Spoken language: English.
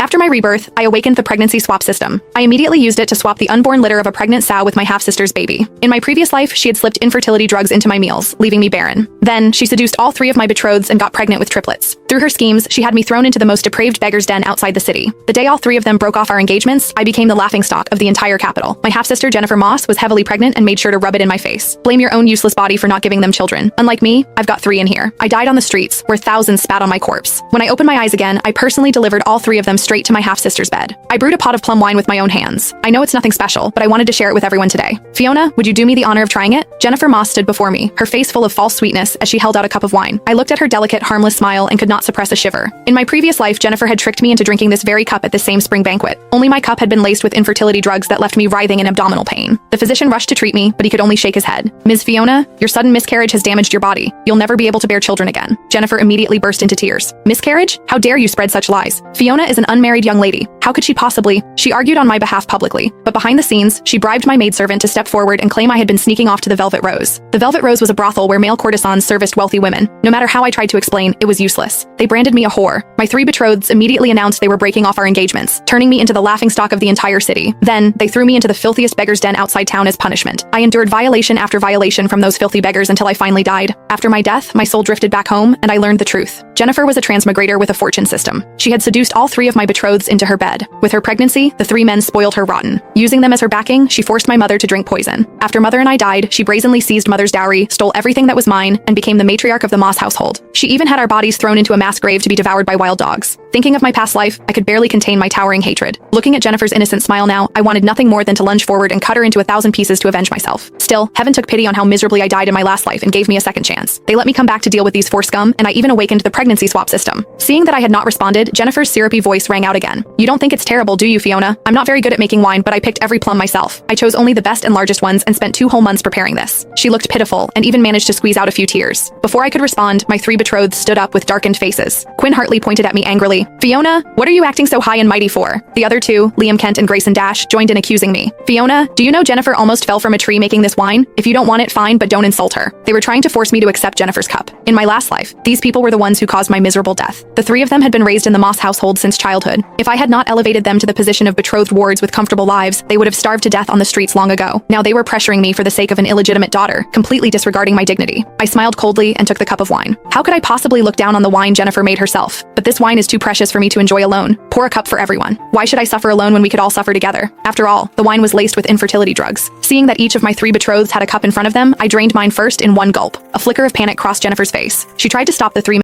After my rebirth, I awakened the pregnancy swap system. I immediately used it to swap the unborn litter of a pregnant sow with my half-sister's baby. In my previous life, she had slipped infertility drugs into my meals, leaving me barren. Then, she seduced all 3 of my betrothed and got pregnant with triplets. Through her schemes, she had me thrown into the most depraved beggar's den outside the city. The day all 3 of them broke off our engagements, I became the laughingstock of the entire capital. My half-sister Jennifer Moss was heavily pregnant and made sure to rub it in my face. Blame your own useless body for not giving them children. Unlike me, I've got 3 in here. I died on the streets, where thousands spat on my corpse. When I opened my eyes again, I personally delivered all 3 of them straight to my half-sister's bed. I brewed a pot of plum wine with my own hands. I know it's nothing special, but I wanted to share it with everyone today. Fiona, would you do me the honor of trying it? Jennifer Moss stood before me, her face full of false sweetness as she held out a cup of wine. I looked at her delicate, harmless smile and could not suppress a shiver. In my previous life, Jennifer had tricked me into drinking this very cup at this same spring banquet. Only my cup had been laced with infertility drugs that left me writhing in abdominal pain. The physician rushed to treat me, but he could only shake his head. Ms. Fiona, your sudden miscarriage has damaged your body. You'll never be able to bear children again. Jennifer immediately burst into tears. Miscarriage? How dare you spread such lies? Fiona is an unmarried young lady. How could she possibly? She argued on my behalf publicly, but behind the scenes, she bribed my maidservant to step forward and claim I had been sneaking off to the Velvet Rose. The Velvet Rose was a brothel where male courtesans serviced wealthy women. No matter how I tried to explain, it was useless. They branded me a whore. My 3 betrotheds immediately announced they were breaking off our engagements, turning me into the laughingstock of the entire city. Then, they threw me into the filthiest beggar's den outside town as punishment. I endured violation after violation from those filthy beggars until I finally died. After my death, my soul drifted back home, and I learned the truth. Jennifer was a transmigrator with a fortune system. She had seduced all 3 of my betrotheds into her bed. With her pregnancy, the 3 men spoiled her rotten. Using them as her backing, she forced my mother to drink poison. After Mother and I died, she brazenly seized Mother's dowry, stole everything that was mine, and became the matriarch of the Moss household. She even had our bodies thrown into a mass grave to be devoured by wild dogs. Thinking of my past life, I could barely contain my towering hatred. Looking at Jennifer's innocent smile now, I wanted nothing more than to lunge forward and cut her into 1,000 pieces to avenge myself. Still, heaven took pity on how miserably I died in my last life and gave me a second chance. They let me come back to deal with these 4 scum, and I even awakened the pregnancy swap system. Seeing that I had not responded, Jennifer's syrupy voice rang out again. You don't think it's terrible, do you, Fiona? I'm not very good at making wine, but I picked every plum myself. I chose only the best and largest ones and spent 2 whole months preparing this. She looked pitiful and even managed to squeeze out a few tears. Before I could respond, my 3 betrothed stood up with darkened faces. Quinn Hartley pointed at me angrily. Fiona, what are you acting so high and mighty for? The other 2, Liam Kent and Grayson Dash, joined in accusing me. Fiona, do you know Jennifer almost fell from a tree making this wine? If you don't want it, fine, but don't insult her. They were trying to force me to accept Jennifer's cup. In my last life, these people were the ones who caused my miserable death. The 3 of them had been raised in the Moss household since childhood. If I had not elevated them to the position of betrothed wards with comfortable lives, they would have starved to death on the streets long ago. Now they were pressuring me for the sake of an illegitimate daughter, completely disregarding my dignity. I smiled coldly and took the cup of wine. How could I possibly look down on the wine Jennifer made herself? But this wine is too precious for me to enjoy alone. Pour a cup for everyone. Why should I suffer alone when we could all suffer together? After all, the wine was laced with infertility drugs. Seeing that each of my 3 betrotheds had a cup in front of them, I drained mine first in one gulp. A flicker of panic crossed Jennifer's face. She tried to stop the 3